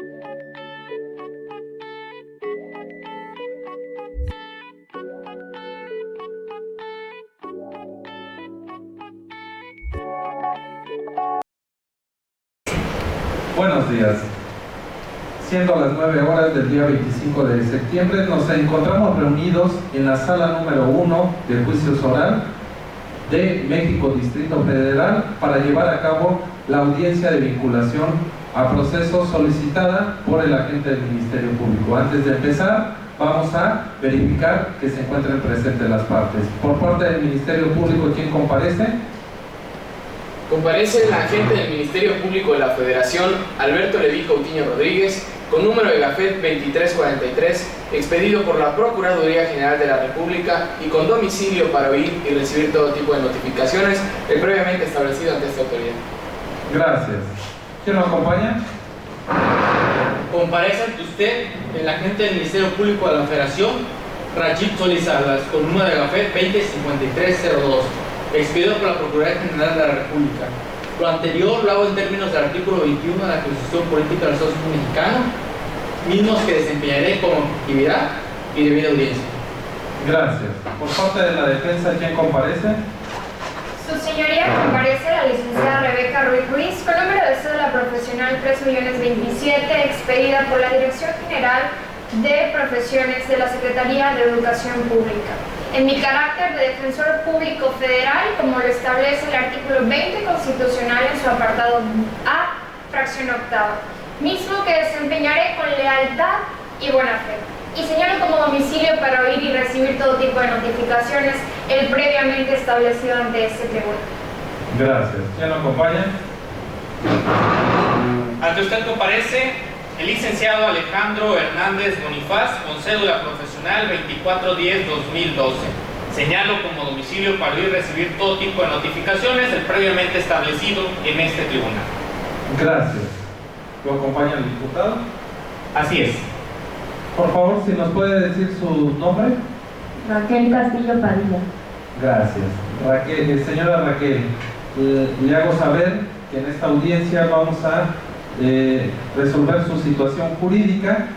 Buenos días. Siendo las 9 horas del día 25 de septiembre, nos encontramos reunidos en la sala número 1 de juicios oral de México Distrito Federal para llevar a cabo la audiencia de vinculación a proceso solicitada por el agente del Ministerio Público. Antes de empezar, vamos a verificar que se encuentren presentes las partes. Por parte del Ministerio Público, ¿quién comparece? Comparece el agente del Ministerio Público de la Federación, Alberto Leví Coutinho Rodríguez, con número de gafet 2343, expedido por la Procuraduría General de la República y con domicilio para oír y recibir todo tipo de notificaciones, el previamente establecido ante esta autoridad. Gracias. ¿Quién lo acompaña? Comparece ante usted el agente del Ministerio Público de la Federación, Rachid Solís Salas, con número de gafet 205302, expedido por la Procuraduría General de la República. Lo anterior lo hago en términos del artículo 21 de la Constitución Política del Estado Mexicano, mismos que desempeñaré con objetividad y debida audiencia. Gracias. Por parte de la defensa, ¿quién comparece? Su señoría comparece la licenciada Rebeca Ruiz Ruiz, con número de cédula profesional 3.027, expedida por la Dirección General de Profesiones de la Secretaría de Educación Pública. En mi carácter de defensor público federal, como lo establece el artículo 20 constitucional en su apartado A, fracción octava, mismo que desempeñaré con lealtad y buena fe. Y señalo como domicilio para oír y recibir todo tipo de notificaciones el previamente establecido ante este tribunal. Gracias. ¿Quién lo acompaña? Ante usted comparece el licenciado Alejandro Hernández Bonifaz, con cédula profesional 2410-2012. Señalo como domicilio para ir a recibir todo tipo de notificaciones, el previamente establecido en este tribunal. Gracias. ¿Lo acompaña el diputado? Así es. Por favor, si nos puede decir su nombre. Raquel Castillo Padilla. Gracias. Raquel, señora Raquel, le hago saber que en esta audiencia vamos a resolver su situación jurídica,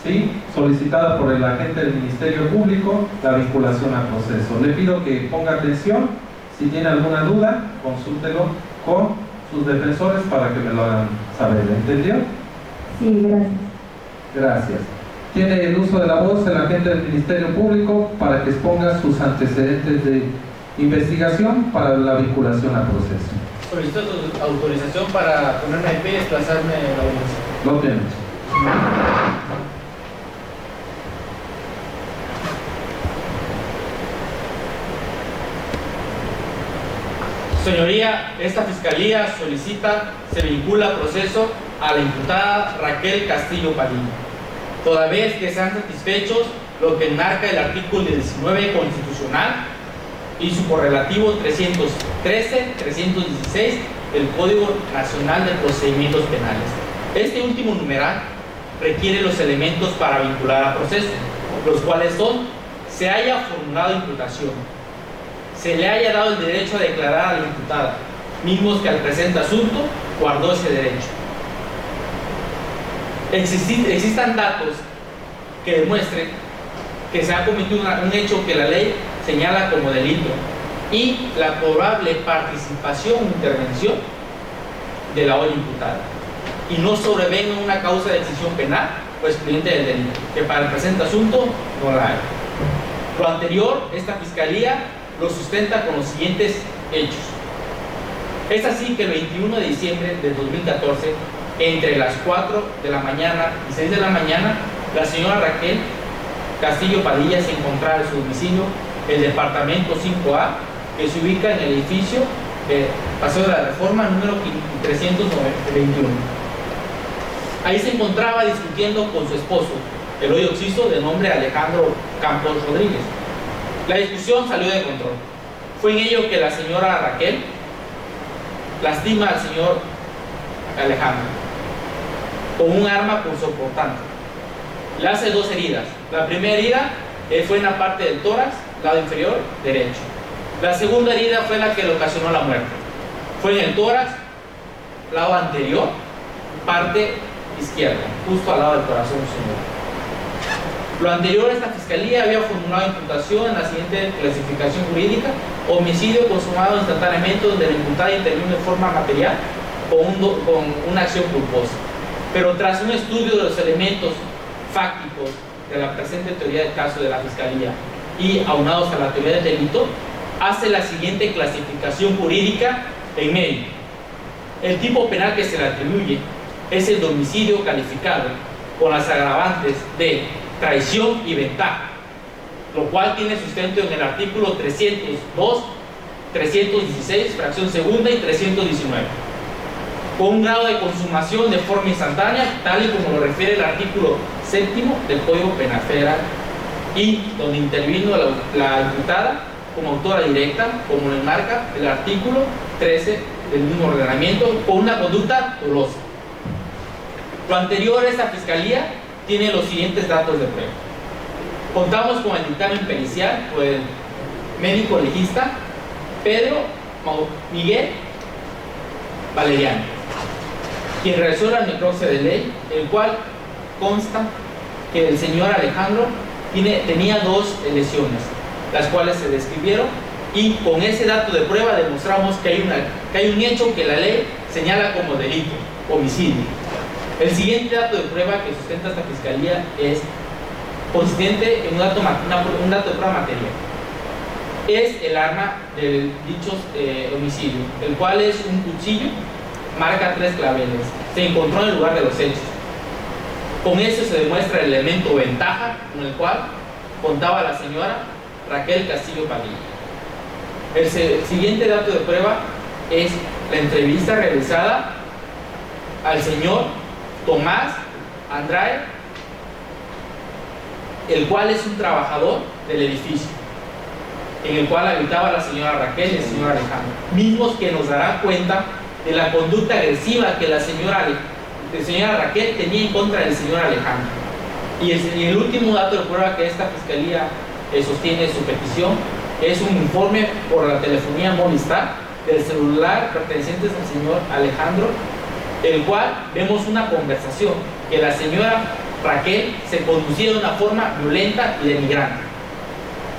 ¿sí?, solicitada por el agente del Ministerio Público, la vinculación al proceso. Le pido que ponga atención. Si tiene alguna duda, consúltelo con sus defensores para que me lo hagan saber. ¿Entendió? Sí, gracias. Gracias. Tiene el uso de la voz el agente del Ministerio Público para que exponga sus antecedentes de investigación para la vinculación al proceso. Solicito tu autorización para ponerme de pie y desplazarme a la audiencia. Lo tenemos. Señoría, esta fiscalía solicita se vincula a proceso a la imputada Raquel Castillo Padilla, toda vez que sean satisfechos lo que enmarca el artículo 19 constitucional y su correlativo 313-316 del Código Nacional de Procedimientos Penales. Este último numeral requiere los elementos para vincular a proceso, los cuales son: se haya formulado imputación, se le haya dado el derecho a declarar a la imputada, mismos que al presente asunto guardó ese derecho. Existan datos que demuestren que se ha cometido un hecho que la ley señala como delito y la probable participación o intervención de la hoy imputada, y no sobrevenga una causa de extinción penal o excluyente del delito, que para el presente asunto no la hay. Lo anterior, esta fiscalía lo sustenta con los siguientes hechos. Es así que el 21 de diciembre de 2014, entre las 4 de la mañana y 6 de la mañana, la señora Raquel Castillo Padilla se encontraba en su domicilio, el departamento 5A, que se ubica en el edificio Paseo de la Reforma número 321. Ahí se encontraba discutiendo con su esposo, el hoy occiso de nombre Alejandro Campos Rodríguez. La discusión salió de control. Fue en ello que la señora Raquel lastima al señor Alejandro con un arma punzocortante. Le hace 2 heridas. La primera herida fue en la parte del tórax, lado inferior derecho. La segunda herida fue la que le ocasionó la muerte. Fue en el tórax, lado anterior, parte izquierda, justo al lado del corazón, señor. Lo anterior, esta fiscalía había formulado imputación en la siguiente clasificación jurídica: homicidio consumado instantáneamente donde el imputado intervino de forma material con una acción culposa. Pero tras un estudio de los elementos fácticos de la presente teoría del caso de la fiscalía y aunados a la teoría del delito, hace la siguiente clasificación jurídica en medio. El tipo penal que se le atribuye es el de homicidio calificado con las agravantes de traición y ventaja, lo cual tiene sustento en el artículo 302, 316, fracción segunda y 319, con un grado de consumación de forma instantánea, tal y como lo refiere el artículo 7 del Código Penal Federal, y donde intervino la imputada como autora directa, como lo enmarca el artículo 13 del mismo ordenamiento, con una conducta dolosa. Lo anterior, esta fiscalía tiene los siguientes datos de prueba. Contamos con el dictamen pericial por el médico legista Pedro Miguel Valeriano, quien realizó la necropsia de ley, el cual consta que el señor Alejandro tenía dos lesiones, las cuales se describieron, y con ese dato de prueba demostramos que hay un hecho que la ley señala como delito, homicidio. El siguiente dato de prueba que sustenta esta fiscalía es consistente en un dato de prueba material. Es el arma del dicho homicidio, el cual es un cuchillo, marca 3 claveles. Se encontró en el lugar de los hechos. Con eso se demuestra el elemento ventaja con el cual contaba la señora Raquel Castillo Padilla. El siguiente dato de prueba es la entrevista realizada al señor Tomás Andrade, el cual es un trabajador del edificio en el cual habitaba la señora Raquel y el señor Alejandro, mismos que nos darán cuenta de la conducta agresiva que la señora Raquel tenía en contra del señor Alejandro. Y el último dato de prueba que esta fiscalía sostiene su petición es un informe por la telefonía Movistar del celular perteneciente al señor Alejandro, el cual vemos una conversación que la señora Raquel se conducía de una forma violenta y denigrante.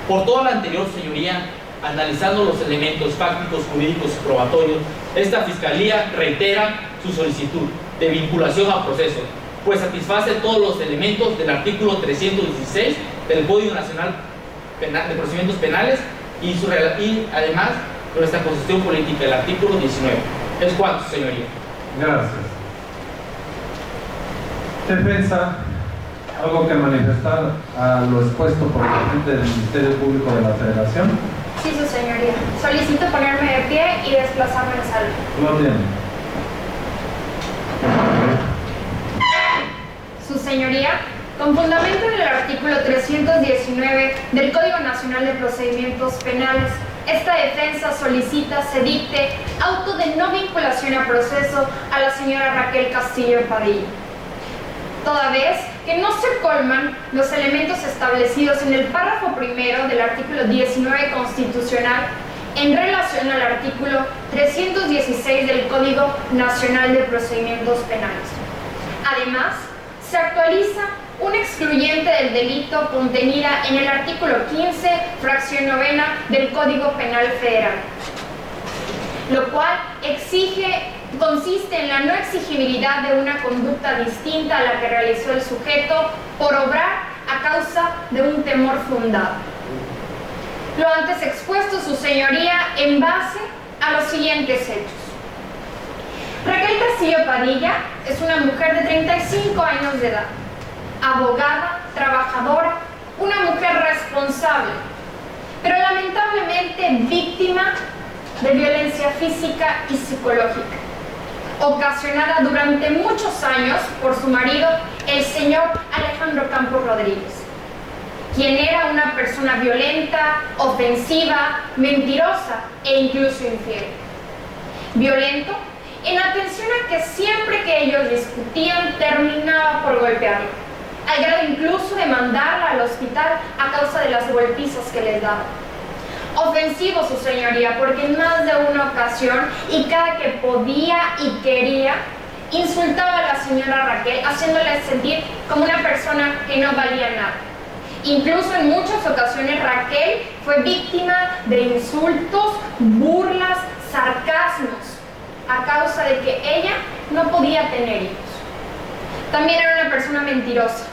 Por todo lo anterior, señoría, analizando los elementos fácticos, jurídicos y probatorios, esta fiscalía reitera su solicitud de vinculación a proceso, pues satisface todos los elementos del artículo 316 del Código Nacional de Procedimientos Penales y además de nuestra Constitución Política, el artículo 19. Es cuanto, señoría. Gracias. Defensa, ¿algo que manifestar a lo expuesto por el presidente del Ministerio Público de la Federación? Sí, su señoría. Solicito ponerme de pie y desplazarme en sala. Lo tiene. Su señoría, con fundamento en el artículo 319 del Código Nacional de Procedimientos Penales, esta defensa solicita se dicte auto de no vinculación a proceso a la señora Raquel Castillo Padilla, toda vez que no se colman los elementos establecidos en el párrafo primero del artículo 19 constitucional en relación al artículo 316 del Código Nacional de Procedimientos Penales. Además, se actualiza una excluyente del delito contenida en el artículo 15, fracción novena del Código Penal Federal, lo cual consiste en la no exigibilidad de una conducta distinta a la que realizó el sujeto por obrar a causa de un temor fundado. Lo antes expuesto, su señoría, en base a los siguientes hechos. Raquel Castillo Padilla es una mujer de 35 años de edad, abogada, trabajadora, una mujer responsable, pero lamentablemente víctima de violencia física y psicológica, ocasionada durante muchos años por su marido, el señor Alejandro Campos Rodríguez, quien era una persona violenta, ofensiva, mentirosa e incluso infiel. Violento en atención a que siempre que ellos discutían terminaba por golpearla, al grado incluso de mandarla al hospital a causa de las golpizas que les daba. Ofensivo, su señoría, porque en más de una ocasión y cada que podía y quería, insultaba a la señora Raquel, haciéndole sentir como una persona que no valía nada. Incluso en muchas ocasiones Raquel fue víctima de insultos, burlas, sarcasmos, a causa de que ella no podía tener hijos. También era una persona mentirosa,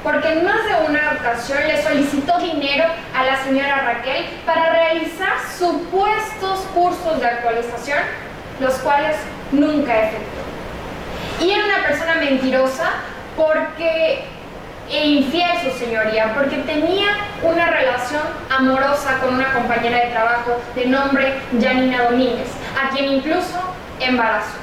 porque en más de una ocasión le solicitó dinero a la señora Raquel para realizar supuestos cursos de actualización, los cuales nunca efectuó. Y era una persona mentirosa e infiel, su señoría, porque tenía una relación amorosa con una compañera de trabajo de nombre Janina Domínguez, a quien incluso embarazó.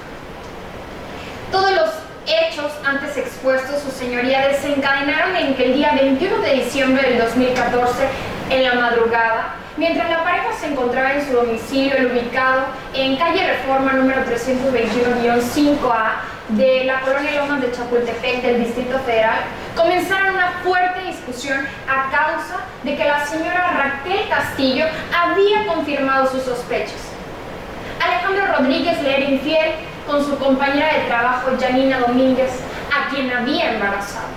Todos los hechos antes expuestos, su señoría, desencadenaron en que el día 21 de diciembre del 2014, en la madrugada, mientras la pareja se encontraba en su domicilio, ubicado en calle Reforma número 321-5A de la colonia Lomas de Chapultepec del Distrito Federal, comenzaron una fuerte discusión a causa de que la señora Raquel Castillo había confirmado sus sospechas. Alejandro Rodríguez le era infiel con su compañera de trabajo Janina Domínguez, a quien había embarazado.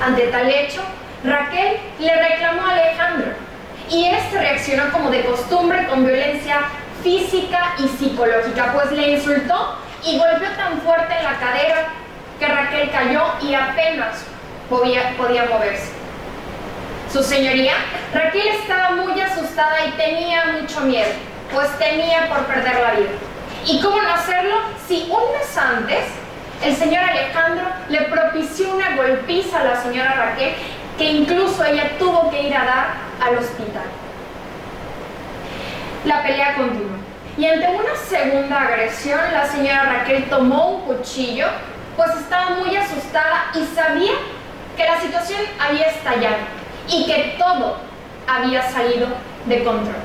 Ante tal hecho, Raquel le reclamó a Alejandro y este reaccionó como de costumbre con violencia física y psicológica, pues le insultó y golpeó tan fuerte en la cadera que Raquel cayó y apenas podía moverse. Su señoría, Raquel estaba muy asustada y tenía mucho miedo, pues temía por perder la vida. ¿Y cómo no hacerlo si un mes antes el señor Alejandro le propició una golpiza a la señora Raquel, que incluso ella tuvo que ir a dar al hospital? La pelea continuó y ante una segunda agresión la señora Raquel tomó un cuchillo, pues estaba muy asustada y sabía que la situación había estallado y que todo había salido de control.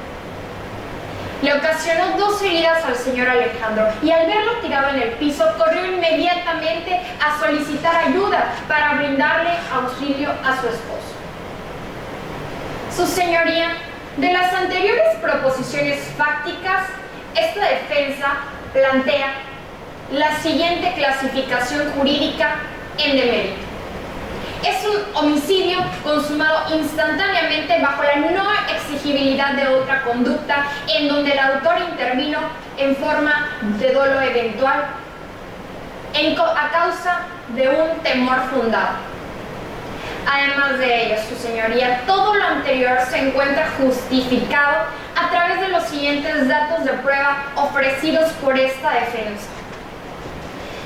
Le ocasionó 2 heridas al señor Alejandro y al verlo tirado en el piso corrió inmediatamente a solicitar ayuda para brindarle auxilio a su esposo. Su señoría, de las anteriores proposiciones fácticas, esta defensa plantea la siguiente clasificación jurídica en demérito. Es un homicidio consumado instantáneamente bajo la no exigibilidad de otra conducta en donde el autor intervino en forma de dolo eventual a causa de un temor fundado. Además de ello, su señoría, todo lo anterior se encuentra justificado a través de los siguientes datos de prueba ofrecidos por esta defensa.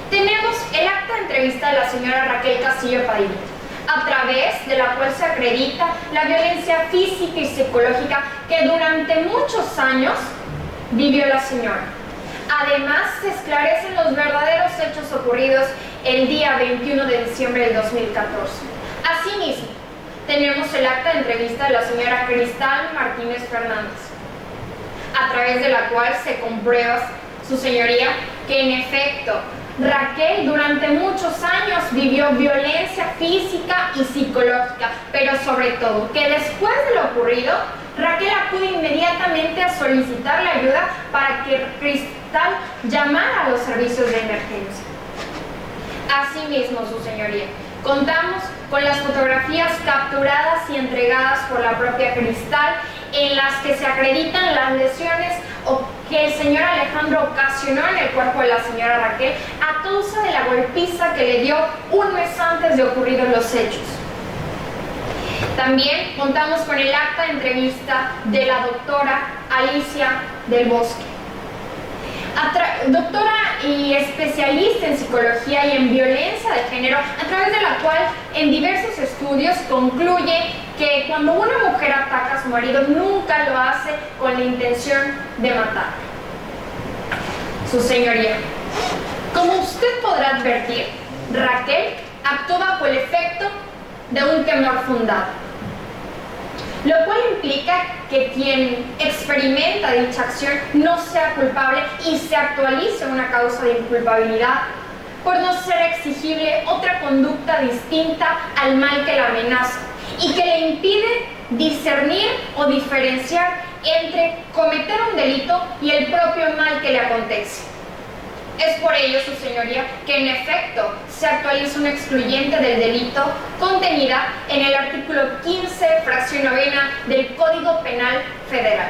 Tenemos el acta de entrevista de la señora Raquel Castillo Padilla, a través de la cual se acredita la violencia física y psicológica que durante muchos años vivió la señora. Además, se esclarecen los verdaderos hechos ocurridos el día 21 de diciembre del 2014. Asimismo, tenemos el acta de entrevista de la señora Cristal Martínez Fernández, a través de la cual se comprueba, su señoría, que en efecto Raquel durante muchos años vivió violencia física y psicológica, pero sobre todo que después de lo ocurrido, Raquel acude inmediatamente a solicitar la ayuda para que Cristal llamara a los servicios de emergencia. Asimismo, su señoría, contamos con las fotografías capturadas y entregadas por la propia Cristal en las que se acreditan las lesiones que el señor Alejandro ocasionó en el cuerpo de la señora Raquel a causa de la golpiza que le dio un mes antes de ocurridos los hechos. También contamos con el acta de entrevista de la doctora Alicia del Bosque, doctora y especialista en psicología y en violencia de género, a través de la cual en diversos estudios concluye que cuando una mujer ataca a su marido nunca lo hace con la intención de matar. Su señoría, como usted podrá advertir, Raquel actuó bajo el efecto de un temor fundado, lo cual implica que quien experimenta dicha acción no sea culpable y se actualice una causa de inculpabilidad por no ser exigible otra conducta distinta al mal que la amenaza y que le impide discernir o diferenciar entre cometer un delito y el propio mal que le acontece. Es por ello, su señoría, que en efecto se actualiza una excluyente del delito contenida en el artículo 15, fracción novena del Código Penal Federal.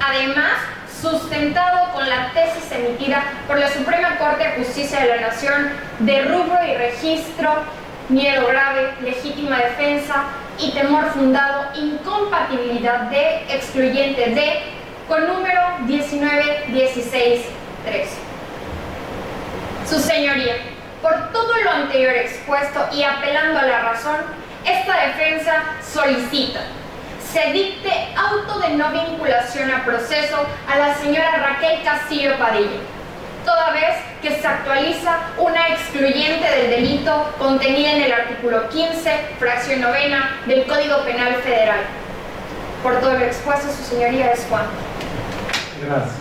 Además, sustentado con la tesis emitida por la Suprema Corte de Justicia de la Nación de rubro y registro, miedo grave, legítima defensa y temor fundado, incompatibilidad de excluyente de, con número 1916-13. Su señoría, por todo lo anterior expuesto y apelando a la razón, esta defensa solicita se dicte auto de no vinculación a proceso a la señora Raquel Castillo Padilla, toda vez que se actualiza una excluyente del delito contenida en el artículo 15, fracción novena del Código Penal Federal. Por todo lo expuesto, su señoría, es cuanto. Gracias.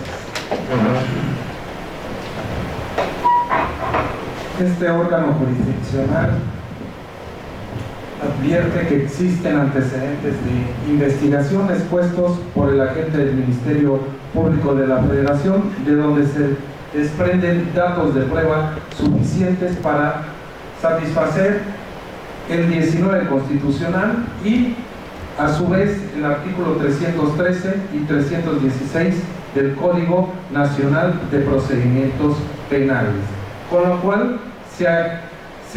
Este órgano jurisdiccional advierte que existen antecedentes de investigación expuestos por el agente del Ministerio Público de la Federación, de donde se desprenden datos de prueba suficientes para satisfacer el 19 constitucional y, a su vez, el artículo 313 y 316 del Código Nacional de Procedimientos Penales, con lo cual se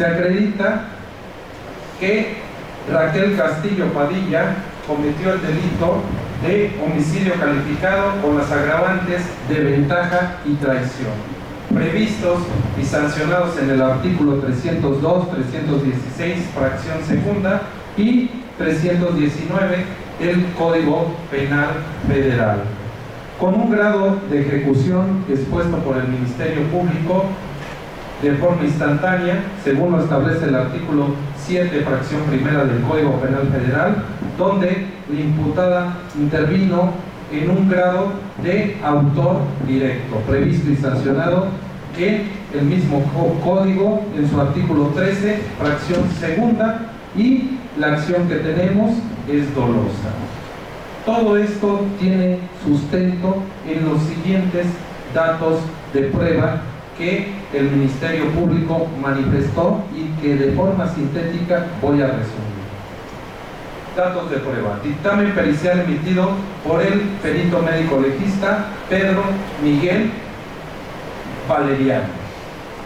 acredita que Raquel Castillo Padilla cometió el delito de homicidio calificado con las agravantes de ventaja y traición, previstos y sancionados en el artículo 302, 316, fracción segunda y 319 del Código Penal Federal, con un grado de ejecución expuesto por el Ministerio Público de forma instantánea, según lo establece el artículo 7, fracción primera del Código Penal Federal, donde la imputada intervino en un grado de autor directo, previsto y sancionado en el mismo código, en su artículo 13, fracción segunda, y la acción que tenemos es dolosa. Todo esto tiene sustento en los siguientes datos de prueba que el Ministerio Público manifestó y que de forma sintética voy a resumir. Datos de prueba. Dictamen pericial emitido por el perito médico legista Pedro Miguel Valeriano.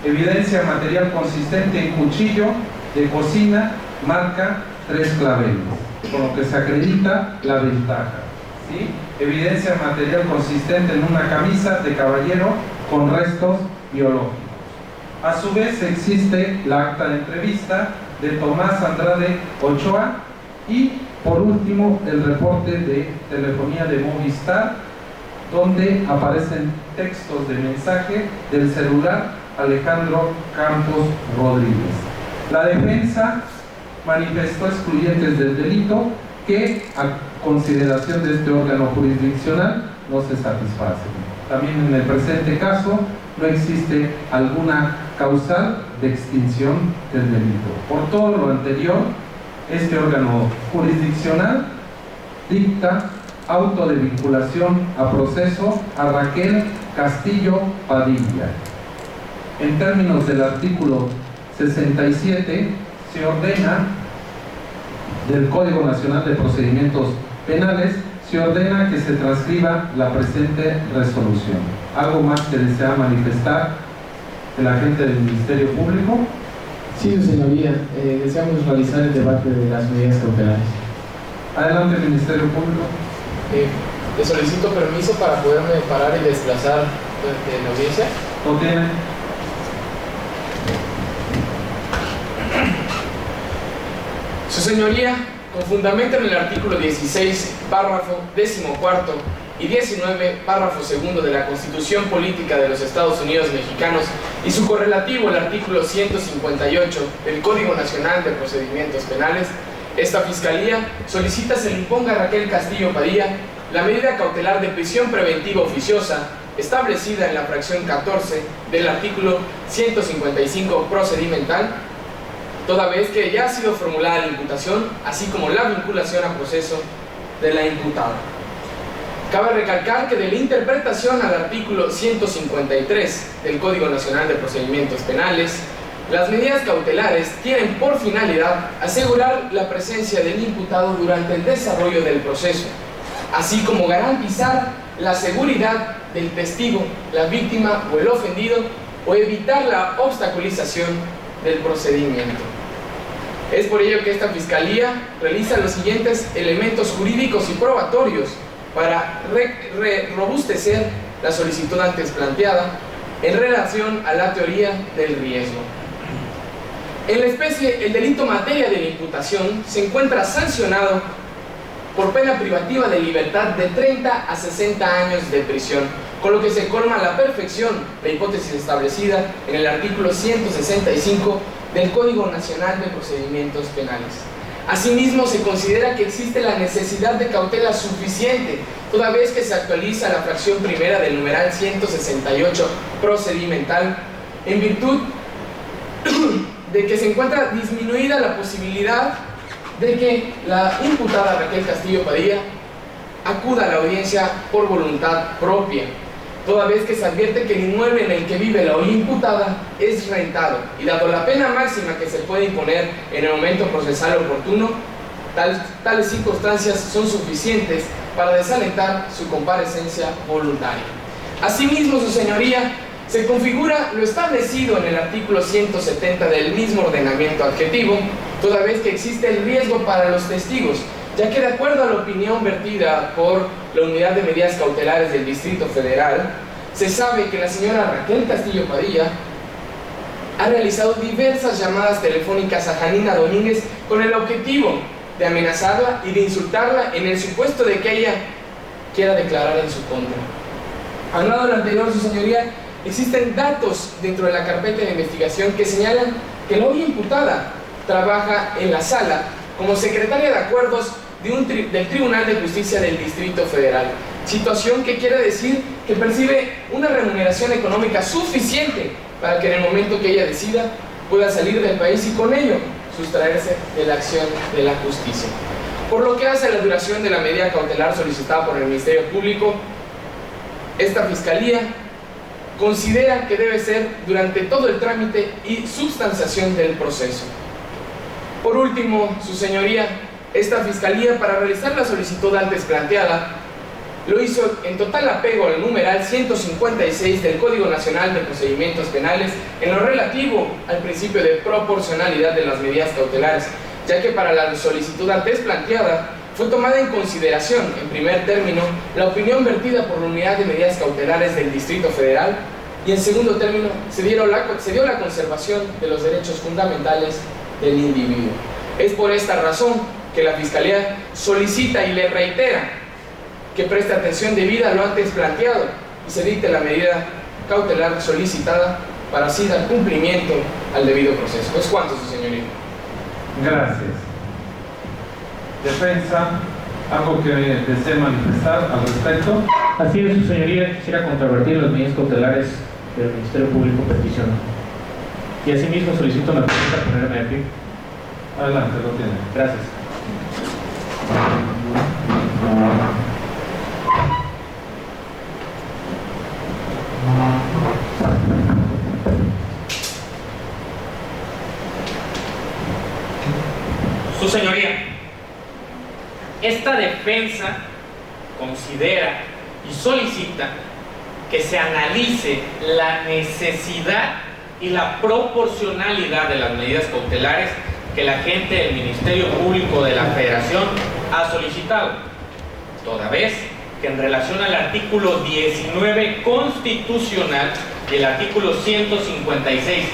Evidencia material consistente en cuchillo de cocina marca 3 claveles, con lo que se acredita la ventaja, ¿sí? Evidencia material consistente en una camisa de caballero con restos biológicos. A su vez existe la acta de entrevista de Tomás Andrade Ochoa y, por último, el reporte de telefonía de Movistar, donde aparecen textos de mensaje del celular Alejandro Campos Rodríguez. La defensa manifestó excluyentes del delito que, a consideración de este órgano jurisdiccional, no se satisfacen. También en el presente caso no existe alguna causal de extinción del delito. Por todo lo anterior, este órgano jurisdiccional dicta auto de vinculación a proceso a Raquel Castillo Padilla. En términos del artículo 67, se ordena del Código Nacional de Procedimientos Penales, se ordena que se transcriba la presente resolución. ¿Algo más que desea manifestar el agente del Ministerio Público? Sí, su señoría, deseamos realizar el debate de las medidas cautelares. Adelante, Ministerio Público. Le solicito permiso para poderme parar y desplazar de la audiencia. ¿Lo tiene? Su señoría, con fundamento en el artículo 16, párrafo 14 y 19, párrafo 2 de la Constitución Política de los Estados Unidos Mexicanos y su correlativo, el artículo 158 del Código Nacional de Procedimientos Penales, esta Fiscalía solicita se le imponga a Raquel Castillo Padilla la medida cautelar de prisión preventiva oficiosa establecida en la fracción 14 del artículo 155 procedimental, toda vez que ya ha sido formulada la imputación, así como la vinculación a proceso de la imputada. Cabe recalcar que de la interpretación al artículo 153 del Código Nacional de Procedimientos Penales, las medidas cautelares tienen por finalidad asegurar la presencia del imputado durante el desarrollo del proceso, así como garantizar la seguridad del testigo, la víctima o el ofendido, o evitar la obstaculización del procedimiento. Es por ello que esta Fiscalía realiza los siguientes elementos jurídicos y probatorios para robustecer la solicitud antes planteada en relación a la teoría del riesgo. En la especie, el delito materia de la imputación se encuentra sancionado por pena privativa de libertad de 30 a 60 años de prisión, con lo que se colma a la perfección la hipótesis establecida en el artículo 165 del Código Nacional de Procedimientos Penales. Asimismo, se considera que existe la necesidad de cautela suficiente, toda vez que se actualiza la fracción primera del numeral 168 procedimental, en virtud de que se encuentra disminuida la posibilidad de que la imputada Raquel Castillo Padilla acuda a la audiencia por voluntad propia, toda vez que se advierte que el inmueble en el que vive la imputada es rentado, y dado la pena máxima que se puede imponer en el momento procesal oportuno, tales circunstancias son suficientes para desalentar su comparecencia voluntaria. Asimismo, su señoría, se configura lo establecido en el artículo 170 del mismo ordenamiento adjetivo, toda vez que existe el riesgo para los testigos, ya que de acuerdo a la opinión vertida por la Unidad de Medidas Cautelares del Distrito Federal, se sabe que la señora Raquel Castillo Padilla ha realizado diversas llamadas telefónicas a Janina Domínguez con el objetivo de amenazarla y de insultarla en el supuesto de que ella quiera declarar en su contra. Hablado de lo anterior, su señoría, existen datos dentro de la carpeta de investigación que señalan que la hoy imputada trabaja en la sala como secretaria de acuerdos del Tribunal de Justicia del Distrito Federal, situación que quiere decir que percibe una remuneración económica suficiente para que en el momento que ella decida pueda salir del país y con ello sustraerse de la acción de la justicia. Por lo que hace a la duración de la medida cautelar solicitada por el Ministerio Público, esta Fiscalía considera que debe ser durante todo el trámite y substanciación del proceso. Por último, su señoría, esta Fiscalía, para realizar la solicitud antes planteada, lo hizo en total apego al numeral 156 del Código Nacional de Procedimientos Penales en lo relativo al principio de proporcionalidad de las medidas cautelares, ya que para la solicitud antes planteada fue tomada en consideración, en primer término, la opinión vertida por la Unidad de Medidas Cautelares del Distrito Federal y en segundo término se dio la conservación de los derechos fundamentales del individuo. Es por esta razón que la Fiscalía solicita y le reitera que preste atención debida a lo antes planteado y se dicte la medida cautelar solicitada para así dar cumplimiento al debido proceso. Es cuanto, su señoría. Gracias. Defensa, ¿algo que desee manifestar al respecto? Así es, su señoría, quisiera controvertir las medidas cautelares del Ministerio Público peticionado. Y asimismo solicito la pregunta ponerme de pie. Adelante, lo tiene. Gracias. Su señoría, esta defensa considera y solicita que se analice la necesidad y la proporcionalidad de las medidas cautelares que la agente del Ministerio Público de la Federación ha solicitado, toda vez que en relación al artículo 19 constitucional y el artículo 156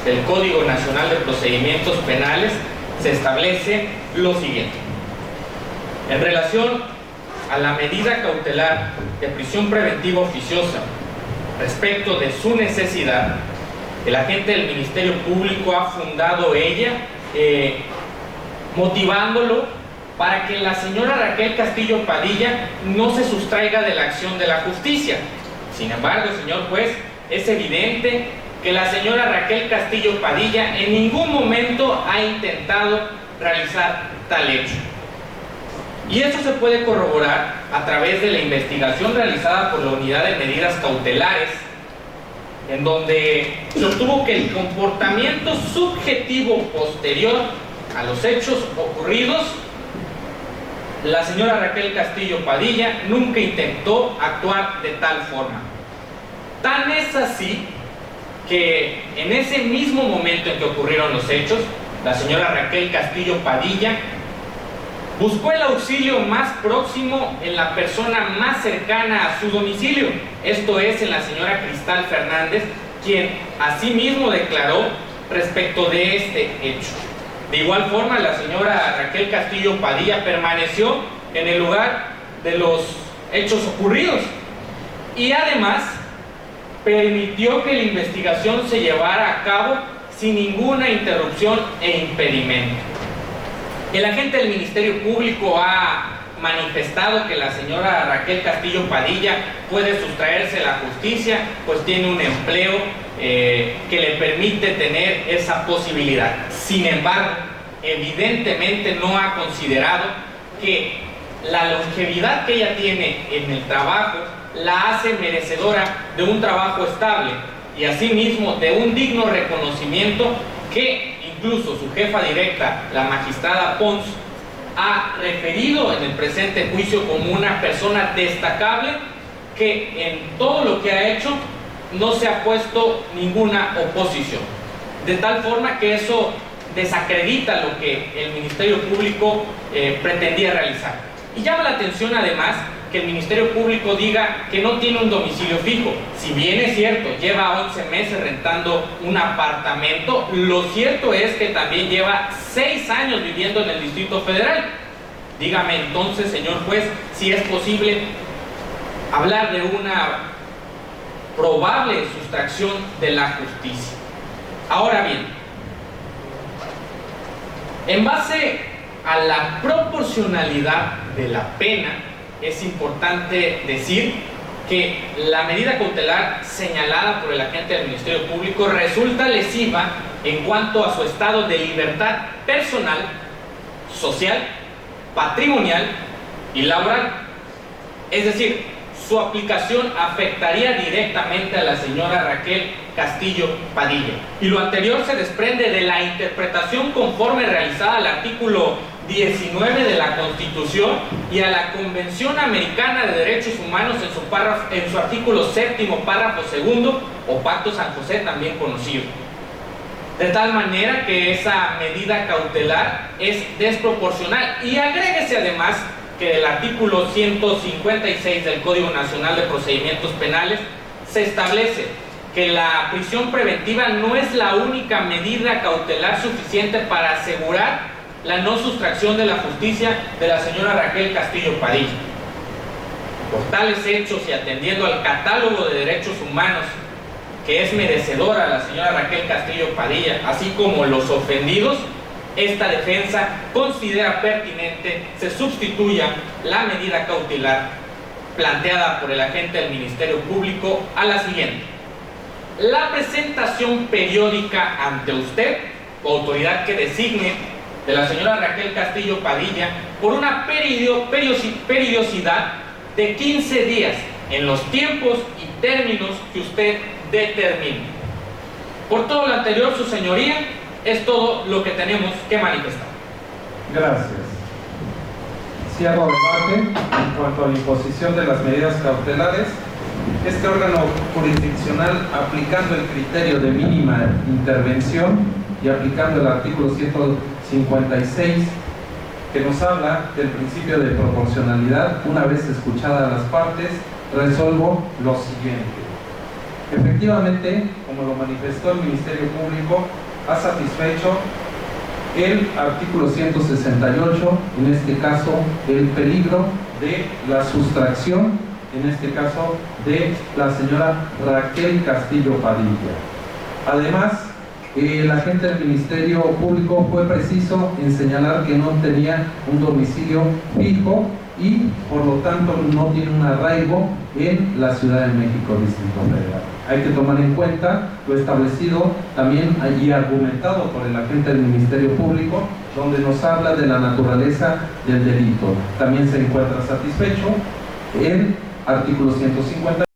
del Código Nacional de Procedimientos Penales se establece lo siguiente. En relación a la medida cautelar de prisión preventiva oficiosa respecto de su necesidad, el agente del Ministerio Público ha fundado ella motivándolo para que la señora Raquel Castillo Padilla no se sustraiga de la acción de la justicia. Sin embargo, señor juez, es evidente que la señora Raquel Castillo Padilla en ningún momento ha intentado realizar tal hecho. Y eso se puede corroborar a través de la investigación realizada por la Unidad de Medidas Cautelares, en donde se obtuvo que el comportamiento subjetivo posterior a los hechos ocurridos, la señora Raquel Castillo Padilla nunca intentó actuar de tal forma. Tan es así que en ese mismo momento en que ocurrieron los hechos, la señora Raquel Castillo Padilla buscó el auxilio más próximo en la persona más cercana a su domicilio, esto es, en la señora Cristal Fernández, quien asimismo declaró respecto de este hecho. De igual forma, la señora Raquel Castillo Padilla permaneció en el lugar de los hechos ocurridos y además permitió que la investigación se llevara a cabo sin ninguna interrupción e impedimento. El agente del Ministerio Público ha manifestado que la señora Raquel Castillo Padilla puede sustraerse a la justicia, pues tiene un empleo que le permite tener esa posibilidad. Sin embargo, evidentemente no ha considerado que la longevidad que ella tiene en el trabajo la hace merecedora de un trabajo estable y asimismo de un digno reconocimiento que incluso su jefa directa, la magistrada Pons, ha referido en el presente juicio como una persona destacable que en todo lo que ha hecho no se ha puesto ninguna oposición. De tal forma que eso desacredita lo que el Ministerio Público pretendía realizar. Y llama la atención además que el Ministerio Público diga que no tiene un domicilio fijo. Si bien es cierto, lleva 11 meses rentando un apartamento, lo cierto es que también lleva 6 años viviendo en el Distrito Federal. Dígame entonces, señor juez, si es posible hablar de una probable sustracción de la justicia. Ahora bien, en base a la proporcionalidad de la pena, es importante decir que la medida cautelar señalada por el agente del Ministerio Público resulta lesiva en cuanto a su estado de libertad personal, social, patrimonial y laboral. Es decir, su aplicación afectaría directamente a la señora Raquel Castillo Padilla. Y lo anterior se desprende de la interpretación conforme realizada al artículo 19 de la Constitución y a la Convención Americana de Derechos Humanos en su artículo 7º, párrafo 2, o Pacto San José, también conocido. De tal manera que esa medida cautelar es desproporcional. Y agréguese además que el artículo 156 del Código Nacional de Procedimientos Penales se establece que la prisión preventiva no es la única medida cautelar suficiente para asegurar la no sustracción de la justicia de la señora Raquel Castillo Padilla. Por tales hechos y atendiendo al catálogo de derechos humanos que es merecedora la señora Raquel Castillo Padilla, así como los ofendidos, esta defensa considera pertinente se sustituya la medida cautelar planteada por el agente del Ministerio Público a la siguiente: la presentación periódica ante usted o autoridad que designe de la señora Raquel Castillo Padilla por una periodicidad de 15 días en los tiempos y términos que usted determine. Por todo lo anterior, su señoría, es todo lo que tenemos que manifestar. Gracias. Cierro debate en cuanto a la imposición de las medidas cautelares. Este órgano jurisdiccional, aplicando el criterio de mínima intervención y aplicando el artículo 156, que nos habla del principio de proporcionalidad, una vez escuchadas las partes, resuelvo lo siguiente. Efectivamente, como lo manifestó el Ministerio Público, ha satisfecho el artículo 168, en este caso, el peligro de la sustracción, en este caso, de la señora Raquel Castillo Padilla. Además, el agente del Ministerio Público fue preciso en señalar que no tenía un domicilio fijo y por lo tanto no tiene un arraigo en la Ciudad de México, Distrito Federal. Hay que tomar en cuenta lo establecido también y argumentado por el agente del Ministerio Público, donde nos habla de la naturaleza del delito. También se encuentra satisfecho en artículo 150